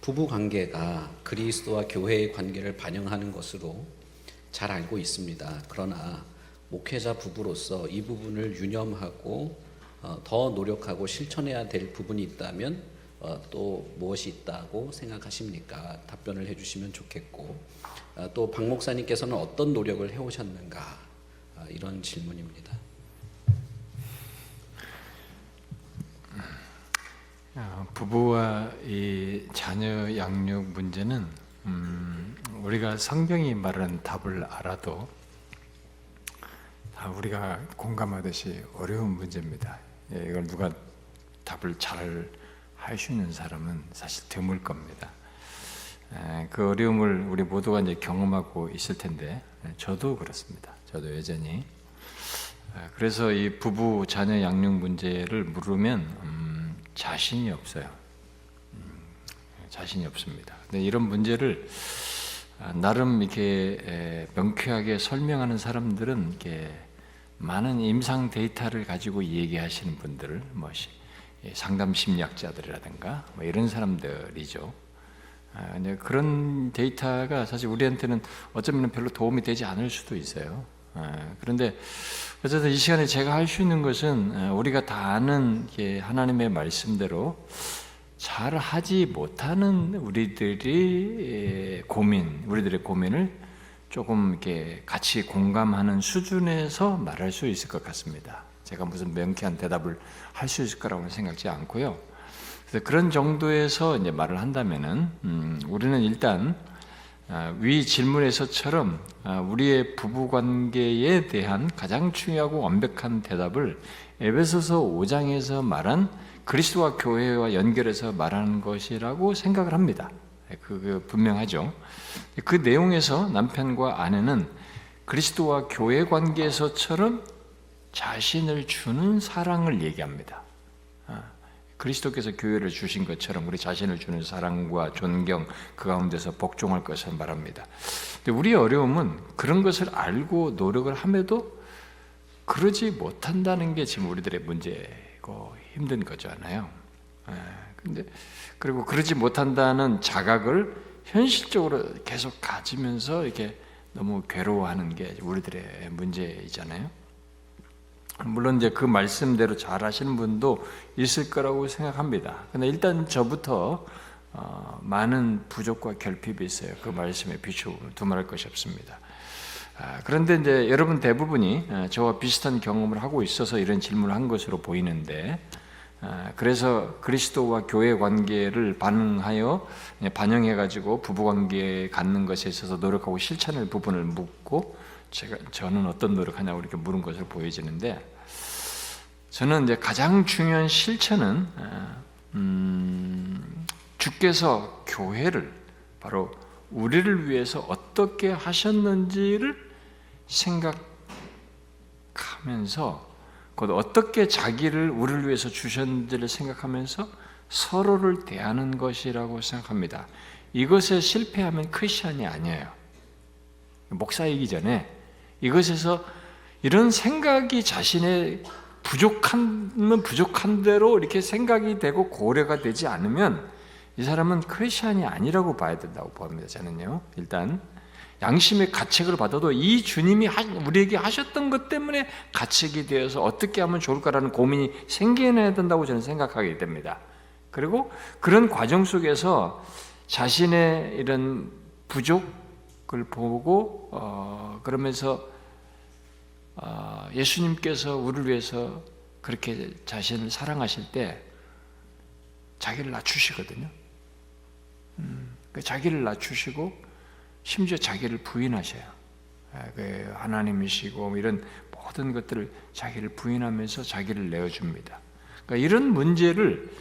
부부 관계가 그리스도와 교회의 관계를 반영하는 것으로 잘 알고 있습니다. 그러나 목회자 부부로서 이 부분을 유념하고 더 노력하고 실천해야 될 부분이 있다면 또 무엇이 있다고 생각하십니까? 답변을 해주시면 좋겠고, 또 박 목사님께서는 어떤 노력을 해오셨는가, 이런 질문입니다. 부부와 이 자녀 양육 문제는 우리가 성경이 말하는 답을 알아도 다 우리가 공감하듯이 어려운 문제입니다. 이걸 누가 답을 잘 할 수 있는 사람은 사실 드물 겁니다. 그 어려움을 우리 모두가 이제 경험하고 있을 텐데, 저도 그렇습니다. 저도 여전히. 그래서 이 부부 자녀 양육 문제를 물으면 자신이 없어요. 자신이 없습니다. 근데 이런 문제를 나름 이렇게 명쾌하게 설명하는 사람들은 이렇게 많은 임상 데이터를 가지고 얘기하시는 분들을 상담 심리학자들이라든가 이런 사람들이죠. 근데 그런 데이터가 사실 우리한테는 어쩌면 별로 도움이 되지 않을 수도 있어요. 그런데 어쨌든 이 시간에 제가 할 수 있는 것은 우리가 다 아는 하나님의 말씀대로 잘 하지 못하는 우리들의 고민을 조금 이렇게 같이 공감하는 수준에서 말할 수 있을 것 같습니다. 제가 무슨 명쾌한 대답을 할 수 있을 거라고 생각지 않고요. 그래서 그런 정도에서 이제 말을 한다면은 우리는 일단 위 질문에서처럼 우리의 부부 관계에 대한 가장 중요하고 완벽한 대답을 에베소서 5장에서 말한 그리스도와 교회와 연결해서 말하는 것이라고 생각을 합니다. 그게 분명하죠. 그 내용에서 남편과 아내는 그리스도와 교회 관계에서처럼 자신을 주는 사랑을 얘기합니다. 그리스도께서 교회를 주신 것처럼 우리 자신을 주는 사랑과 존경, 그 가운데서 복종할 것을 말합니다. 근데 우리의 어려움은 그런 것을 알고 노력을 함에도 그러지 못한다는 게 지금 우리들의 문제고 힘든 거잖아요. 근데 그리고 그러지 못한다는 자각을 현실적으로 계속 가지면서 이렇게 너무 괴로워하는 게 우리들의 문제이잖아요. 물론 이제 그 말씀대로 잘 하시는 분도 있을 거라고 생각합니다. 근데 일단 저부터 많은 부족과 결핍이 있어요. 그 말씀에 비추어 두말할 것이 없습니다. 그런데 이제 여러분 대부분이 저와 비슷한 경험을 하고 있어서 이런 질문을 한 것으로 보이는데, 그래서 그리스도와 교회 관계를 반영해가지고 부부관계에 갖는 것에 있어서 노력하고 실천할 부분을 묻고 저는 어떤 노력하냐고 이렇게 물은 것으로 보여지는데, 저는 이제 가장 중요한 실천은 주께서 교회를 바로 우리를 위해서 어떻게 하셨는지를 생각하면서, 곧 어떻게 자기를 우리를 위해서 주셨는지를 생각하면서 서로를 대하는 것이라고 생각합니다. 이것에 실패하면 크리스천이 아니에요. 목사이기 전에 이것에서 이런 생각이 자신의 부족하면 부족한 대로 이렇게 생각이 되고 고려가 되지 않으면 이 사람은 크리스천이 아니라고 봐야 된다고 봅니다. 저는요. 일단 양심의 가책을 받아도 이 주님이 우리에게 하셨던 것 때문에 가책이 되어서 어떻게 하면 좋을까라는 고민이 생겨나야 된다고 저는 생각하게 됩니다. 그리고 그런 과정 속에서 자신의 이런 부족을 보고 그러면서 예수님께서 우리를 위해서 그렇게 자신을 사랑하실 때 자기를 낮추시거든요. 자기를 낮추시고 심지어 자기를 부인하셔요. 하나님이시고 이런 모든 것들을 자기를 부인하면서 자기를 내어줍니다. 그러니까 이런 문제를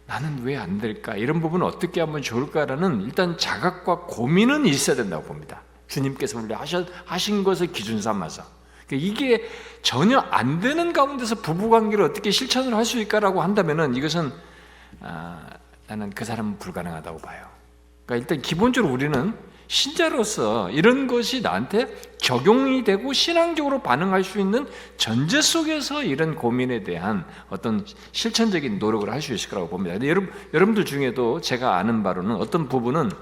나는 왜 안 될까? 이런 부분은 어떻게 하면 좋을까라는 일단 자각과 고민은 있어야 된다고 봅니다. 주님께서 우리 하신 것을 기준 삼아서. 이게 전혀 안 되는 가운데서 부부관계를 어떻게 실천을 할 수 있을까라고 한다면은 이것은 나는 그 사람은 불가능하다고 봐요. 그러니까 일단 기본적으로 우리는 신자로서 이런 것이 나한테 적용이 되고 신앙적으로 반응할 수 있는 전제 속에서 이런 고민에 대한 어떤 실천적인 노력을 할 수 있을 거라고 봅니다. 근데 여러분들 중에도 제가 아는 바로는 어떤 부분은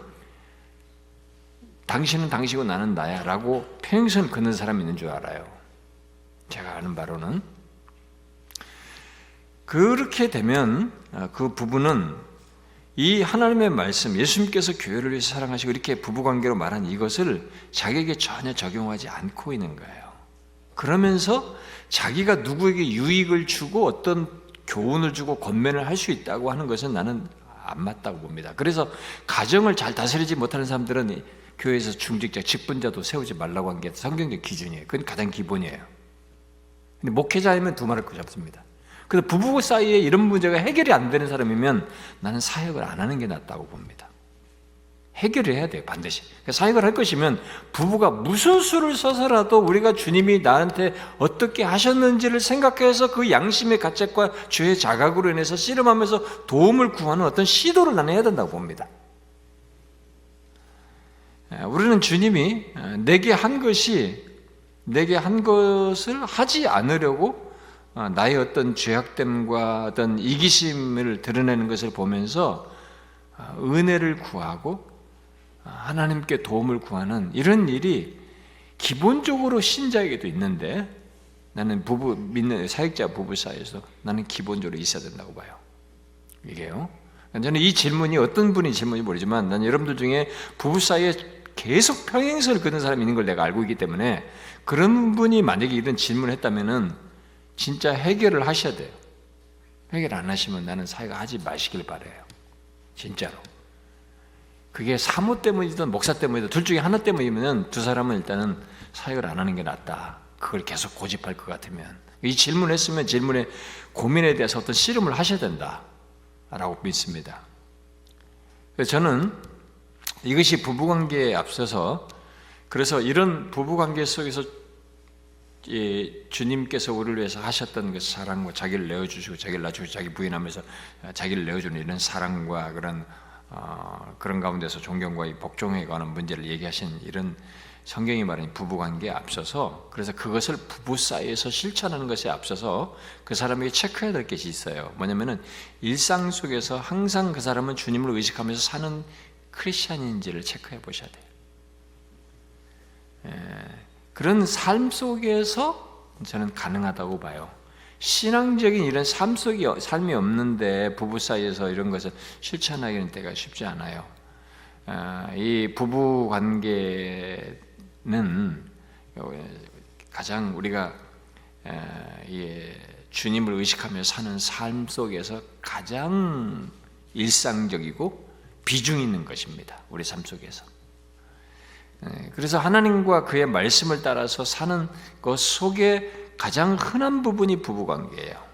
당신은 당신이고 나는 나야 라고 평행선 긋는 사람이 있는 줄 알아요. 제가 아는 바로는. 그렇게 되면 그 부분은 이 하나님의 말씀, 예수님께서 교회를 위해서 사랑하시고 이렇게 부부관계로 말한 이것을 자기에게 전혀 적용하지 않고 있는 거예요. 그러면서 자기가 누구에게 유익을 주고 어떤 교훈을 주고 권면을 할 수 있다고 하는 것은 나는 안 맞다고 봅니다. 그래서 가정을 잘 다스리지 못하는 사람들은 교회에서 중직자, 직분자도 세우지 말라고 한 게 성경적 기준이에요. 그건 가장 기본이에요. 근데 목회자이면 두말할 것이 없습니다. 그래서 부부 사이에 이런 문제가 해결이 안 되는 사람이면 나는 사역을 안 하는 게 낫다고 봅니다. 해결을 해야 돼요, 반드시. 사역을 할 것이면 부부가 무슨 수를 써서라도 우리가 주님이 나한테 어떻게 하셨는지를 생각해서 그 양심의 가책과 죄의 자각으로 인해서 씨름하면서 도움을 구하는 어떤 시도를 나는 해야 된다고 봅니다. 우리는 주님이 내게 한 것을 하지 않으려고 나의 어떤 죄악됨과 어떤 이기심을 드러내는 것을 보면서 은혜를 구하고 하나님께 도움을 구하는 이런 일이 기본적으로 신자에게도 있는데 나는 믿는 사역자 부부 사이에서 나는 기본적으로 있어야 된다고 봐요. 이게요. 저는 이 질문이 어떤 분이 질문인지 모르지만 난 여러분들 중에 부부 사이에 계속 평행선을 긋는 사람이 있는 걸 내가 알고 있기 때문에 그런 분이 만약에 이런 질문을 했다면은 진짜 해결을 하셔야 돼요. 해결 안 하시면 나는 사역하지 마시길 바라요. 진짜로. 그게 사모 때문이든 목사 때문이든 둘 중에 하나 때문이면 두 사람은 일단은 사역을 안 하는 게 낫다. 그걸 계속 고집할 것 같으면 이 질문을 했으면 질문의 고민에 대해서 어떤 씨름을 하셔야 된다라고 믿습니다. 그래서 저는 이것이 부부관계에 앞서서 그래서 이런 부부관계 속에서 주님께서 우리를 위해서 하셨던 그 사랑과 자기를 내어주시고 자기를 낮추고 자기 부인하면서 자기를 내어주는 이런 사랑과 그런 가운데서 존경과 복종에 관한 문제를 얘기하신 이런 성경이 말하는 부부관계에 앞서서 그래서 그것을 부부 사이에서 실천하는 것에 앞서서 그 사람에게 체크해야 될 것이 있어요. 뭐냐면은 일상 속에서 항상 그 사람은 주님을 의식하면서 사는 크리스찬인지를 체크해 보셔야 돼요. 그런 삶 속에서 저는 가능하다고 봐요. 신앙적인 이런 삶이 없는데 부부 사이에서 이런 것을 실천하기는 때가 쉽지 않아요. 이 부부 관계는 가장 우리가 주님을 의식하며 사는 삶 속에서 가장 일상적이고 비중 있는 것입니다. 우리 삶 속에서. 그래서 하나님과 그의 말씀을 따라서 사는 것 속에 가장 흔한 부분이 부부관계예요.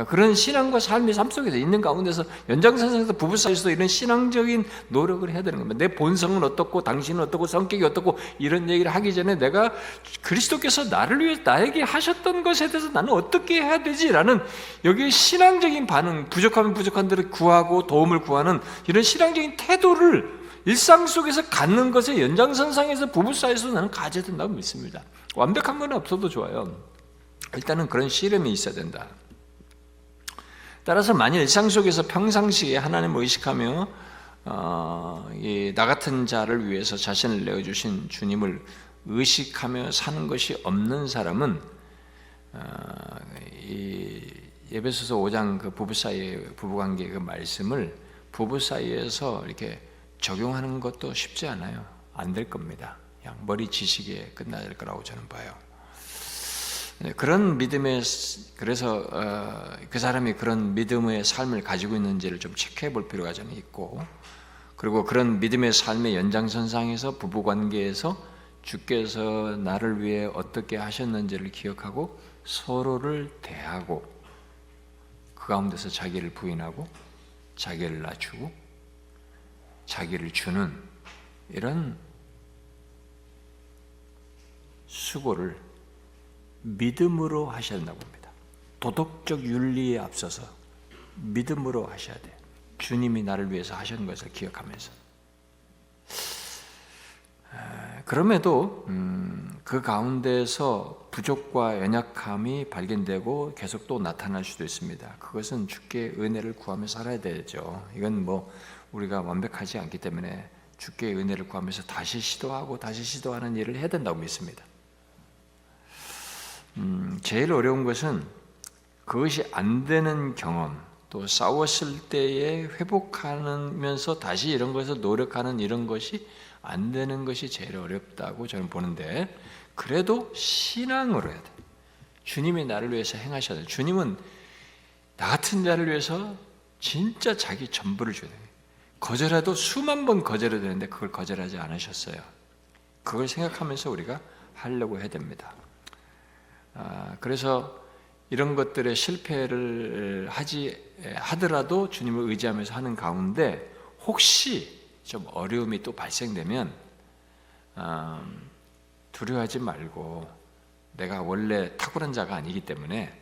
그런 신앙과 삶이 삶 속에서 있는 가운데서 연장선상에서 부부 사이에서도 이런 신앙적인 노력을 해야 되는 겁니다. 내 본성은 어떻고 당신은 어떻고 성격이 어떻고 이런 얘기를 하기 전에 내가 그리스도께서 나를 위해 나에게 하셨던 것에 대해서 나는 어떻게 해야 되지라는 여기에 신앙적인 반응, 부족하면 부족한 대로 구하고 도움을 구하는 이런 신앙적인 태도를 일상 속에서 갖는 것의 연장선상에서 부부 사이에서 나는 가져야 된다고 믿습니다. 완벽한 건 없어도 좋아요. 일단은 그런 씨름이 있어야 된다. 따라서 만일 일상 속에서 평상시에 하나님을 의식하며 나 같은 자를 위해서 자신을 내어주신 주님을 의식하며 사는 것이 없는 사람은 이 에베소서 5장 그 부부 사이의 부부관계 그 말씀을 부부 사이에서 이렇게 적용하는 것도 쉽지 않아요. 안 될 겁니다. 그냥 머리 지식에 끝날 거라고 저는 봐요. 그런 믿음의 그래서 그 사람이 그런 믿음의 삶을 가지고 있는지를 좀 체크해 볼 필요가 저는 있고, 그리고 그런 믿음의 삶의 연장선상에서 부부관계에서 주께서 나를 위해 어떻게 하셨는지를 기억하고 서로를 대하고 그 가운데서 자기를 부인하고 자기를 낮추고 자기를 주는 이런 수고를 믿음으로 하셔야 된다고 봅니다. 도덕적 윤리에 앞서서 믿음으로 하셔야 돼요. 주님이 나를 위해서 하신 것을 기억하면서. 그럼에도 그 가운데서 부족과 연약함이 발견되고 계속 또 나타날 수도 있습니다. 그것은 주께 은혜를 구하며 살아야 되죠. 이건 뭐 우리가 완벽하지 않기 때문에 주께 은혜를 구하면서 다시 시도하고 다시 시도하는 일을 해야 된다고 믿습니다. 제일 어려운 것은 그것이 안 되는 경험, 또 싸웠을 때에 회복하면서 다시 이런 것을 노력하는 이런 것이 안 되는 것이 제일 어렵다고 저는 보는데, 그래도 신앙으로 해야 돼. 주님이 나를 위해서 행하셔야 돼. 주님은 나 같은 자를 위해서 진짜 자기 전부를 줘야 돼. 거절해도 수만 번 거절해도 되는데 그걸 거절하지 않으셨어요. 그걸 생각하면서 우리가 하려고 해야 됩니다. 그래서 이런 것들의 실패를 하더라도 주님을 의지하면서 하는 가운데 혹시 좀 어려움이 또 발생되면 두려워하지 말고, 내가 원래 탁월한 자가 아니기 때문에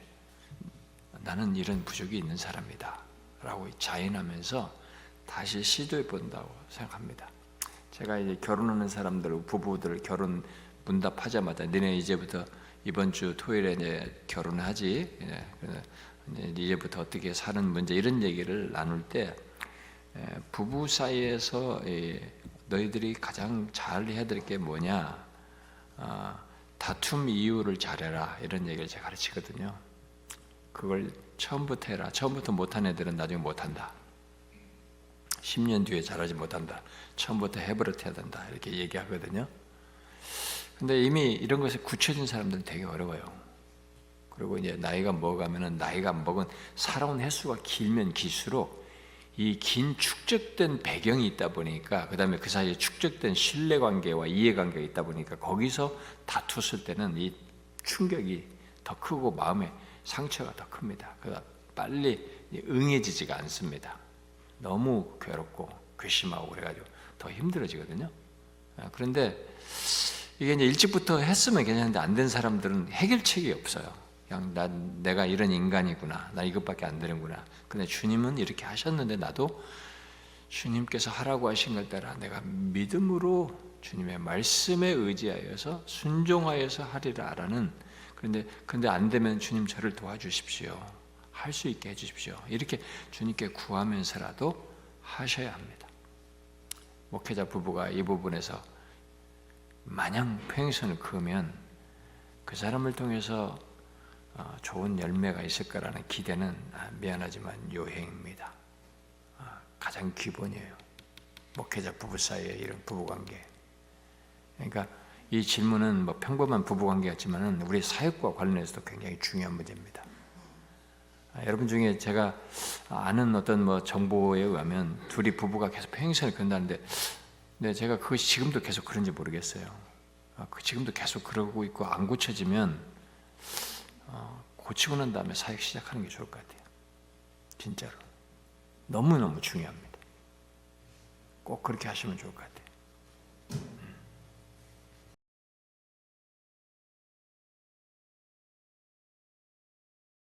나는 이런 부족이 있는 사람이다 라고 자인하면서 다시 시도해 본다고 생각합니다. 제가 이제 결혼하는 사람들, 부부들 결혼 문답하자마자 너네 이제부터 이번 주 토요일에 이제 결혼하지, 이제부터 어떻게 사는 문제, 이런 얘기를 나눌 때 부부 사이에서 너희들이 가장 잘 해야 될 게 뭐냐, 다툼 이유를 잘해라, 이런 얘기를 제가 가르치거든요. 그걸 처음부터 해라. 처음부터 못한 애들은 나중에 못한다. 10년 뒤에 잘하지 못한다. 처음부터 해버릇해야 된다. 이렇게 얘기하거든요. 근데 이미 이런 것에 굳혀진 사람들은 되게 어려워요. 그리고 이제 나이가 먹어가면은, 나이가 먹은 살아온 횟수가 길면 길수록 이 긴 축적된 배경이 있다 보니까, 그 다음에 그 사이에 축적된 신뢰관계와 이해관계가 있다 보니까 거기서 다투었을 때는 이 충격이 더 크고 마음의 상처가 더 큽니다. 그래서 빨리 응해지지가 않습니다. 너무 괴롭고 괘씸하고 그래가지고 더 힘들어지거든요. 그런데 이게 이제 일찍부터 했으면 괜찮은데 안 된 사람들은 해결책이 없어요. 그냥 내가 이런 인간이구나, 나 이것밖에 안 되는구나. 근데 주님은 이렇게 하셨는데 나도 주님께서 하라고 하신 걸 따라 내가 믿음으로 주님의 말씀에 의지하여서 순종하여서 하리라라는, 근데 안 되면 주님 저를 도와주십시오, 할 수 있게 해주십시오, 이렇게 주님께 구하면서라도 하셔야 합니다. 목회자 부부가 이 부분에서 마냥 평행선을 그으면 그 사람을 통해서 좋은 열매가 있을 거라는 기대는 미안하지만 요행입니다. 가장 기본이에요. 목회자 부부 사이의 이런 부부관계. 그러니까 이 질문은 뭐 평범한 부부관계 같지만은 우리 사역과 관련해서도 굉장히 중요한 문제입니다. 여러분 중에 제가 아는 어떤 뭐 정보에 의하면 둘이 부부가 계속 평행선을 그런다는데, 네, 제가 그것이 지금도 계속 그런지 모르겠어요. 지금도 계속 그러고 있고 안 고쳐지면 고치고 난 다음에 사역 시작하는 게 좋을 것 같아요. 진짜로 너무너무 중요합니다. 꼭 그렇게 하시면 좋을 것 같아요.